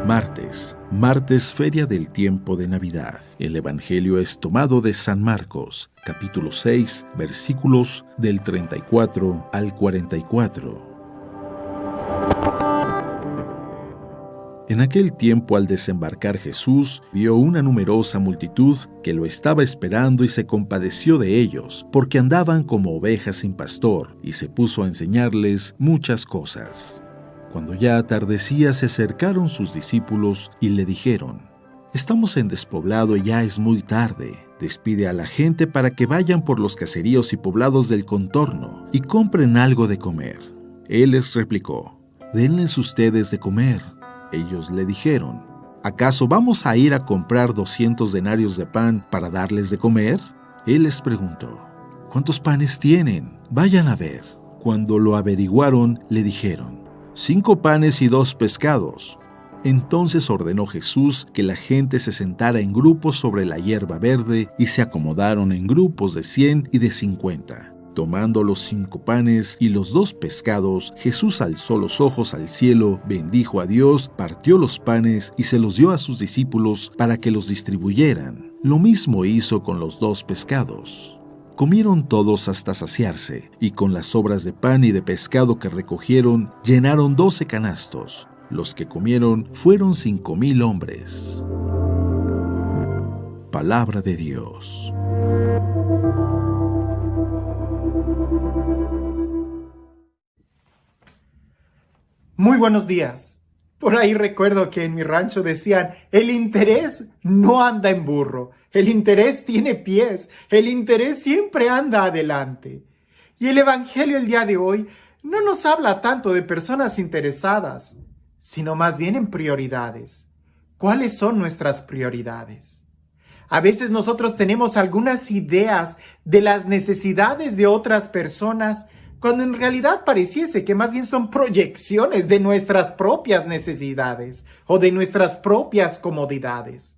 Martes, Feria del Tiempo de Navidad. El Evangelio es tomado de San Marcos, capítulo 6, versículos del 34 al 44. En aquel tiempo, al desembarcar Jesús, vio una numerosa multitud que lo estaba esperando y se compadeció de ellos, porque andaban como ovejas sin pastor, y se puso a enseñarles muchas cosas. Cuando ya atardecía, se acercaron sus discípulos y le dijeron: «Estamos en despoblado y ya es muy tarde. Despide a la gente para que vayan por los caseríos y poblados del contorno y compren algo de comer». Él les replicó: «Denles ustedes de comer». Ellos le dijeron: «¿Acaso vamos a ir a comprar 200 denarios de pan para darles de comer?». Él les preguntó: «¿Cuántos panes tienen? Vayan a ver». Cuando lo averiguaron, le dijeron: 5 panes y 2 pescados. Entonces ordenó Jesús que la gente se sentara en grupos sobre la hierba verde, y se acomodaron en grupos de 100 y de 50. Tomando los 5 panes y los 2 pescados, Jesús alzó los ojos al cielo, bendijo a Dios, partió los panes y se los dio a sus discípulos para que los distribuyeran. Lo mismo hizo con los 2 pescados. Comieron todos hasta saciarse, y con las sobras de pan y de pescado que recogieron, llenaron 12 canastos. Los que comieron fueron 5,000 hombres. Palabra de Dios. Muy buenos días. Por ahí recuerdo que en mi rancho decían: el interés no anda en burro, el interés tiene pies, el interés siempre anda adelante. Y el Evangelio el día de hoy no nos habla tanto de personas interesadas, sino más bien en prioridades. ¿Cuáles son nuestras prioridades? A veces nosotros tenemos algunas ideas de las necesidades de otras personas, cuando en realidad pareciese que más bien son proyecciones de nuestras propias necesidades o de nuestras propias comodidades.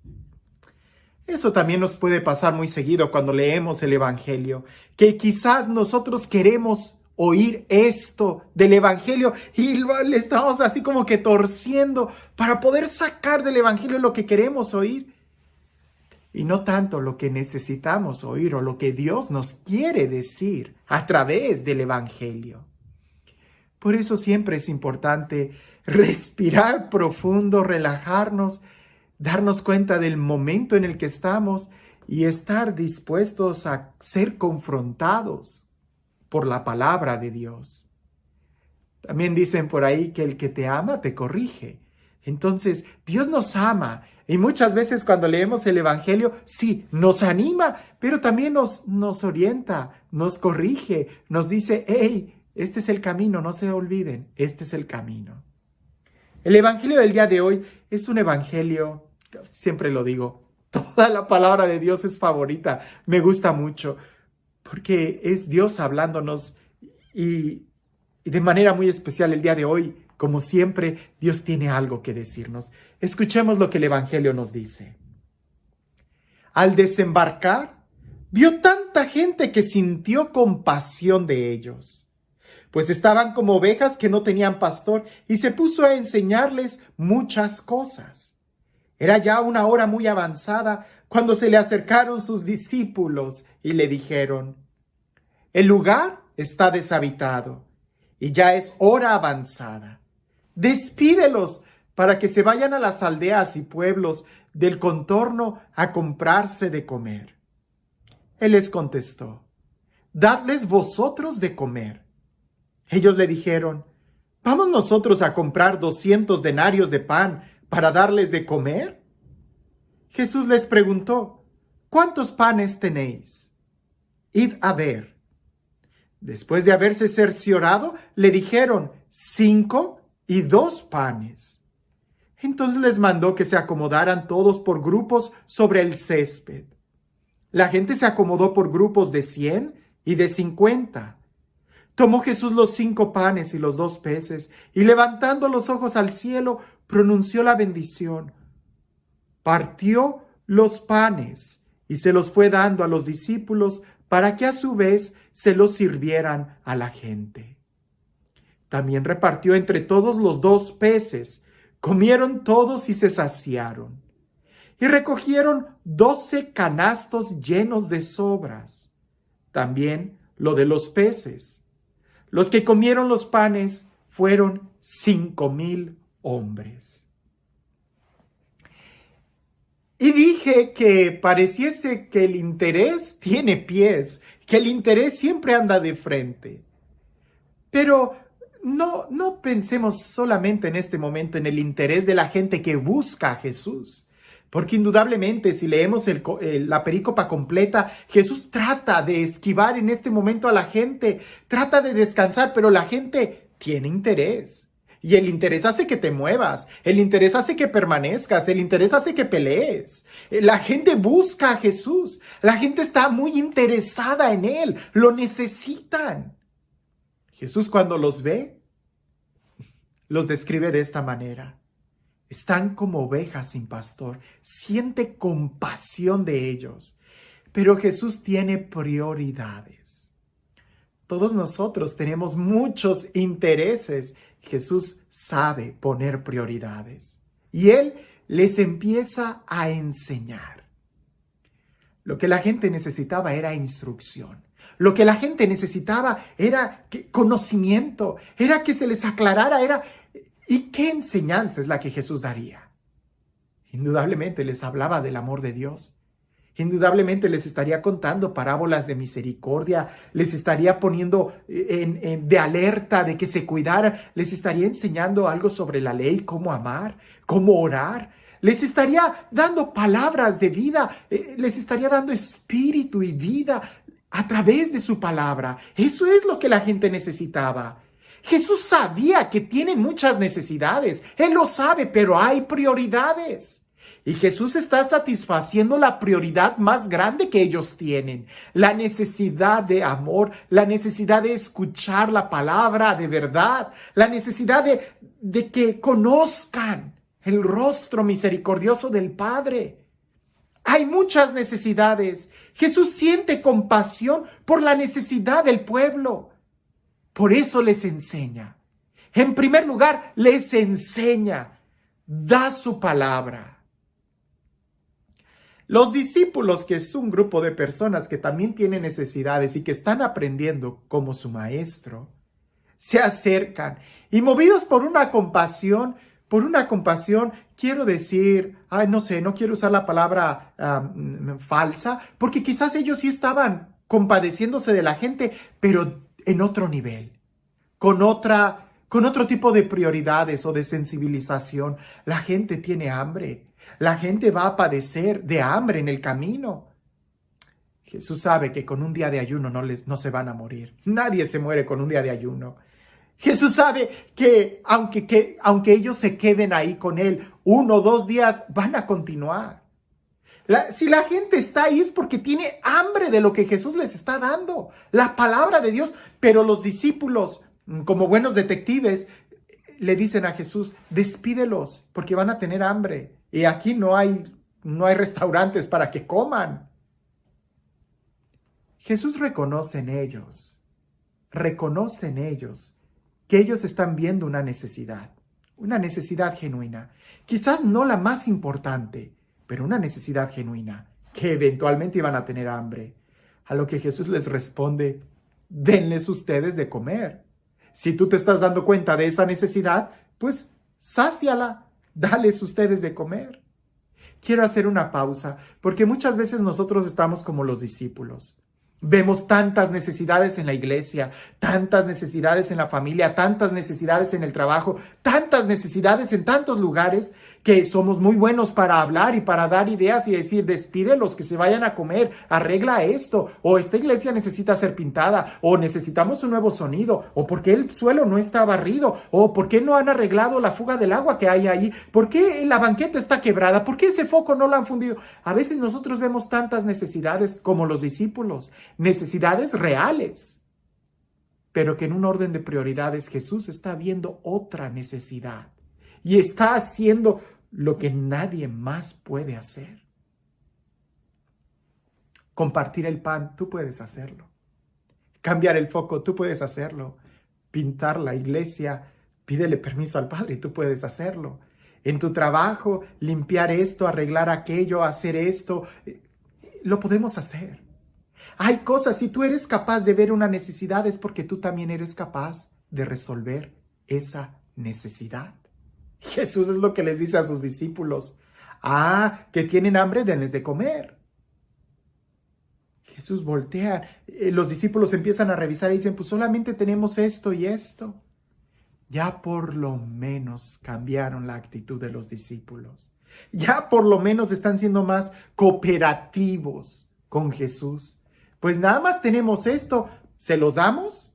Eso también nos puede pasar muy seguido cuando leemos el Evangelio, que quizás nosotros queremos oír esto del Evangelio y le estamos así como que torciendo para poder sacar del Evangelio lo que queremos oír, y no tanto lo que necesitamos oír o lo que Dios nos quiere decir a través del Evangelio. Por eso siempre es importante respirar profundo, relajarnos, darnos cuenta del momento en el que estamos y estar dispuestos a ser confrontados por la palabra de Dios. También dicen por ahí que el que te ama te corrige. Entonces, Dios nos ama, y muchas veces cuando leemos el Evangelio, sí, nos anima, pero también nos orienta, nos corrige, nos dice: hey, este es el camino, no se olviden, este es el camino. El Evangelio del día de hoy es un Evangelio, siempre lo digo, toda la palabra de Dios es favorita, me gusta mucho, porque es Dios hablándonos, y de manera muy especial el día de hoy, como siempre, Dios tiene algo que decirnos. Escuchemos lo que el Evangelio nos dice. Al desembarcar, vio tanta gente que sintió compasión de ellos, pues estaban como ovejas que no tenían pastor, y se puso a enseñarles muchas cosas. Era ya una hora muy avanzada cuando se le acercaron sus discípulos y le dijeron: el lugar está deshabitado y ya es hora avanzada. Despídelos para que se vayan a las aldeas y pueblos del contorno a comprarse de comer. Él les contestó: dadles vosotros de comer. Ellos le dijeron: ¿vamos nosotros a comprar 200 denarios de pan para darles de comer? Jesús les preguntó: ¿cuántos panes tenéis? Id a ver. Después de haberse cerciorado, le dijeron: 5 y 2 panes. Entonces les mandó que se acomodaran todos por grupos sobre el césped. La gente se acomodó por grupos de 100 y de 50. Tomó Jesús los 5 panes y los 2 peces, y levantando los ojos al cielo, pronunció la bendición. Partió los panes y se los fue dando a los discípulos para que a su vez se los sirvieran a la gente. También repartió entre todos los 2 peces, Comieron todos y se saciaron. Y recogieron 12 canastos llenos de sobras. También lo de los peces. Los que comieron los panes fueron 5,000 hombres. Y dije que pareciese que el interés tiene pies, que el interés siempre anda de frente. Pero no pensemos solamente en este momento en el interés de la gente que busca a Jesús. Porque indudablemente si leemos la perícopa completa, Jesús trata de esquivar en este momento a la gente, trata de descansar, pero la gente tiene interés. Y el interés hace que te muevas, el interés hace que permanezcas, el interés hace que pelees. La gente busca a Jesús, la gente está muy interesada en Él, lo necesitan. Jesús cuando los ve, los describe de esta manera. Están como ovejas sin pastor, siente compasión de ellos. Pero Jesús tiene prioridades. Todos nosotros tenemos muchos intereses. Jesús sabe poner prioridades y Él les empieza a enseñar. Lo que la gente necesitaba era instrucción. Lo que la gente necesitaba era conocimiento, era que se les aclarara, ¿y qué enseñanza es la que Jesús daría? Indudablemente les hablaba del amor de Dios. Indudablemente les estaría contando parábolas de misericordia, les estaría poniendo de alerta de que se cuidaran, les estaría enseñando algo sobre la ley, cómo amar, cómo orar, les estaría dando palabras de vida, les estaría dando espíritu y vida a través de su palabra. Eso es lo que la gente necesitaba. Jesús sabía que tienen muchas necesidades, Él lo sabe, pero hay prioridades. Y Jesús está satisfaciendo la prioridad más grande que ellos tienen, la necesidad de amor, la necesidad de escuchar la palabra de verdad, la necesidad de que conozcan el rostro misericordioso del Padre. Hay muchas necesidades. Jesús siente compasión por la necesidad del pueblo. Por eso les enseña. En primer lugar, les enseña, da su palabra. Los discípulos, que es un grupo de personas que también tienen necesidades y que están aprendiendo como su maestro, se acercan y movidos por una compasión, quiero decir, no quiero usar la palabra falsa, porque quizás ellos sí estaban compadeciéndose de la gente, pero en otro nivel, con otro tipo de prioridades o de sensibilización. La gente tiene hambre. La gente va a padecer de hambre en el camino. Jesús sabe que con un día de ayuno no se van a morir. Nadie se muere con un día de ayuno. Jesús sabe que aunque ellos se queden ahí con Él 1 o 2 días, van a continuar. Si la gente está ahí es porque tiene hambre de lo que Jesús les está dando, la palabra de Dios. Pero los discípulos, como buenos detectives, le dicen a Jesús, despídelos porque van a tener hambre. Y aquí no hay restaurantes para que coman. Jesús reconoce en ellos que ellos están viendo una necesidad genuina. Quizás no la más importante, pero una necesidad genuina, que eventualmente iban a tener hambre. A lo que Jesús les responde, denles ustedes de comer. Si tú te estás dando cuenta de esa necesidad, pues sáciala. Dales ustedes de comer. Quiero hacer una pausa, porque muchas veces nosotros estamos como los discípulos. Vemos tantas necesidades en la iglesia, tantas necesidades en la familia, tantas necesidades en el trabajo, tantas necesidades en tantos lugares, que somos muy buenos para hablar y para dar ideas y decir, despídelos, que se vayan a comer, arregla esto, o esta iglesia necesita ser pintada, o necesitamos un nuevo sonido, o por qué el suelo no está barrido, o por qué no han arreglado la fuga del agua que hay ahí, por qué la banqueta está quebrada, por qué ese foco no lo han fundido. A veces nosotros vemos tantas necesidades como los discípulos, necesidades reales, pero que en un orden de prioridades Jesús está viendo otra necesidad y está haciendo lo que nadie más puede hacer. Compartir el pan, tú puedes hacerlo. Cambiar el foco, tú puedes hacerlo. Pintar la iglesia, pídele permiso al Padre, tú puedes hacerlo. En tu trabajo, limpiar esto, arreglar aquello, hacer esto. Lo podemos hacer. Hay cosas, si tú eres capaz de ver una necesidad, es porque tú también eres capaz de resolver esa necesidad. Jesús es lo que les dice a sus discípulos. Que tienen hambre, denles de comer. Jesús voltea, los discípulos empiezan a revisar y dicen, pues solamente tenemos esto y esto. Ya por lo menos cambiaron la actitud de los discípulos. Ya por lo menos están siendo más cooperativos con Jesús. Pues nada más tenemos esto, ¿se los damos?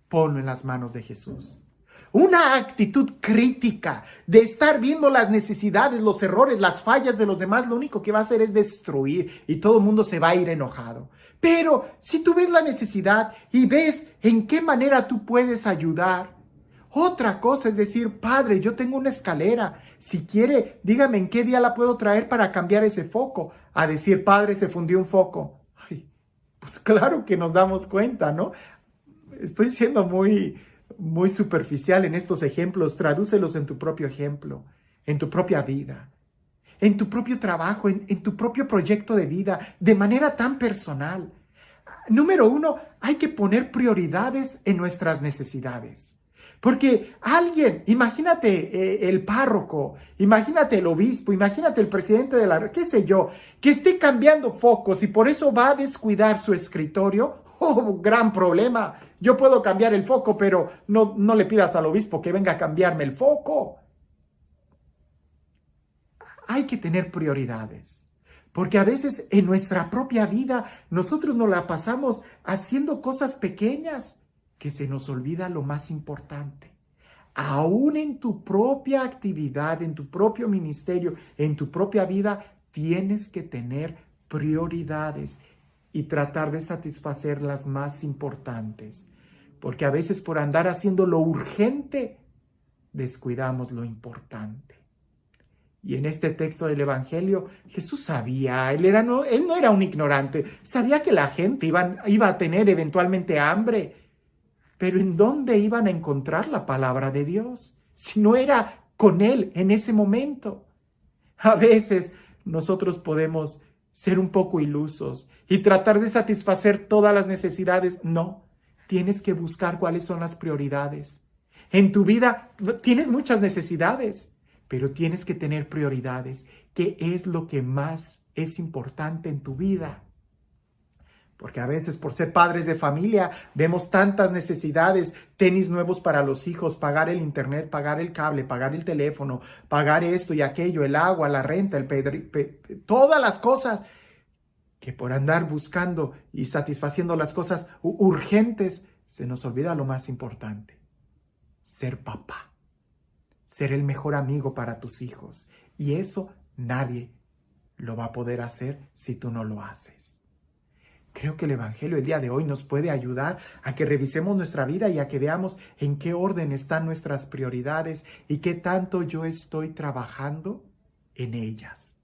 Ponlo en las manos de Jesús. Una actitud crítica de estar viendo las necesidades, los errores, las fallas de los demás, lo único que va a hacer es destruir y todo el mundo se va a ir enojado. Pero si tú ves la necesidad y ves en qué manera tú puedes ayudar, otra cosa es decir, Padre, yo tengo una escalera, si quiere, dígame en qué día la puedo traer para cambiar ese foco. A decir, Padre, se fundió un foco. Ay, pues claro que nos damos cuenta, ¿no? Estoy siendo muy superficial en estos ejemplos. Tradúcelos en tu propio ejemplo, en tu propia vida, en tu propio trabajo, en tu propio proyecto de vida, de manera tan personal. Número 1, hay que poner prioridades en nuestras necesidades. Porque alguien, imagínate el párroco, imagínate el obispo, imagínate el presidente de la, qué sé yo, que esté cambiando focos y por eso va a descuidar su escritorio. ¡Oh, gran problema! Yo puedo cambiar el foco, pero no le pidas al obispo que venga a cambiarme el foco. Hay que tener prioridades. Porque a veces en nuestra propia vida nosotros nos la pasamos haciendo cosas pequeñas que se nos olvida lo más importante. Aún en tu propia actividad, en tu propio ministerio, en tu propia vida, tienes que tener prioridades y tratar de satisfacer las más importantes. Porque a veces por andar haciendo lo urgente, descuidamos lo importante. Y en este texto del Evangelio, Jesús sabía, él no era un ignorante, sabía que la gente iba a tener eventualmente hambre. Pero ¿en dónde iban a encontrar la palabra de Dios? Si no era con Él en ese momento. A veces nosotros podemos ser un poco ilusos y tratar de satisfacer todas las necesidades. No, tienes que buscar cuáles son las prioridades. En tu vida tienes muchas necesidades, pero tienes que tener prioridades. ¿Qué es lo que más es importante en tu vida? Porque a veces por ser padres de familia vemos tantas necesidades, tenis nuevos para los hijos, pagar el internet, pagar el cable, pagar el teléfono, pagar esto y aquello, el agua, la renta, todas las cosas, que por andar buscando y satisfaciendo las cosas urgentes, se nos olvida lo más importante, ser papá, ser el mejor amigo para tus hijos. Y eso nadie lo va a poder hacer si tú no lo haces. Creo que el Evangelio el día de hoy nos puede ayudar a que revisemos nuestra vida y a que veamos en qué orden están nuestras prioridades y qué tanto yo estoy trabajando en ellas.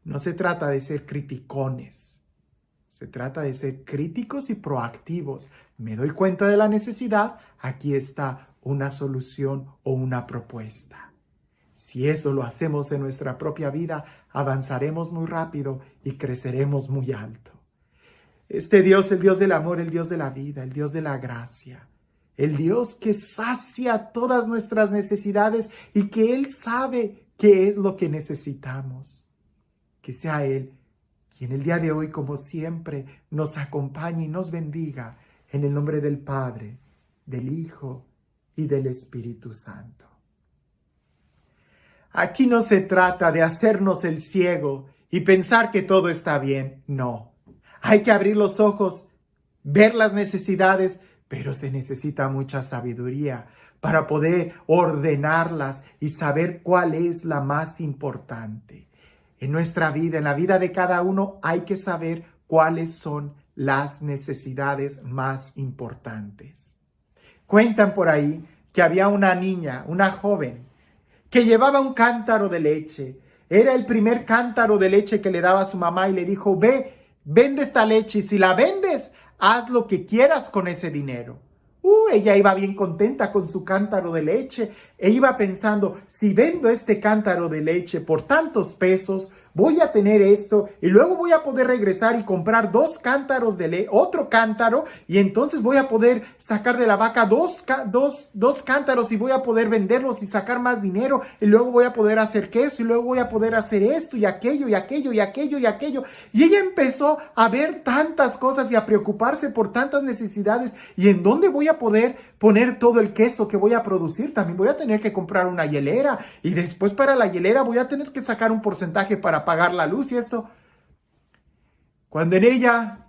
No se trata de ser criticones, se trata de ser críticos y proactivos. Me doy cuenta de la necesidad, aquí está una solución o una propuesta. Si eso lo hacemos en nuestra propia vida, avanzaremos muy rápido y creceremos muy alto. Este Dios, el Dios del amor, el Dios de la vida, el Dios de la gracia, el Dios que sacia todas nuestras necesidades y que Él sabe qué es lo que necesitamos. Que sea Él quien el día de hoy, como siempre, nos acompañe y nos bendiga en el nombre del Padre, del Hijo y del Espíritu Santo. Aquí no se trata de hacernos el ciego y pensar que todo está bien, no. Hay que abrir los ojos, ver las necesidades, pero se necesita mucha sabiduría para poder ordenarlas y saber cuál es la más importante. En nuestra vida, en la vida de cada uno, hay que saber cuáles son las necesidades más importantes. Cuentan por ahí que había una niña, una joven, que llevaba un cántaro de leche. Era el primer cántaro de leche que le daba a su mamá y le dijo, vende esta leche y si la vendes, haz lo que quieras con ese dinero. Ella iba bien contenta con su cántaro de leche. E iba pensando, si vendo este cántaro de leche por tantos pesos, voy a tener esto y luego voy a poder regresar y comprar 2 cántaros de leche, otro cántaro, y entonces voy a poder sacar de la vaca dos cántaros y voy a poder venderlos y sacar más dinero, y luego voy a poder hacer queso y luego voy a poder hacer esto y aquello y aquello y aquello y aquello. Y ella empezó a ver tantas cosas y a preocuparse por tantas necesidades. ¿Y en dónde voy a poder poner todo el queso que voy a producir? También voy a tener que comprar una hielera, y después para la hielera voy a tener que sacar un porcentaje para pagar la luz y esto. Cuando en ella,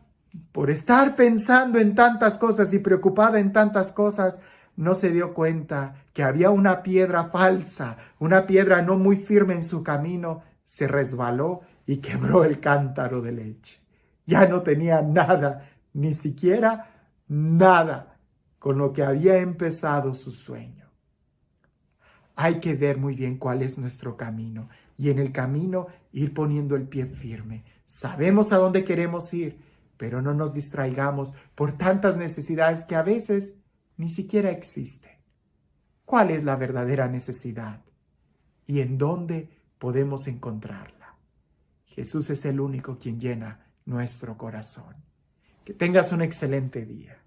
por estar pensando en tantas cosas y preocupada en tantas cosas, no se dio cuenta que había una piedra falsa, una piedra no muy firme en su camino, se resbaló y quebró el cántaro de leche. Ya no tenía nada, ni siquiera nada con lo que había empezado su sueño. Hay que ver muy bien cuál es nuestro camino y en el camino ir poniendo el pie firme. Sabemos a dónde queremos ir, pero no nos distraigamos por tantas necesidades que a veces ni siquiera existen. ¿Cuál es la verdadera necesidad? ¿Y en dónde podemos encontrarla? Jesús es el único quien llena nuestro corazón. Que tengas un excelente día.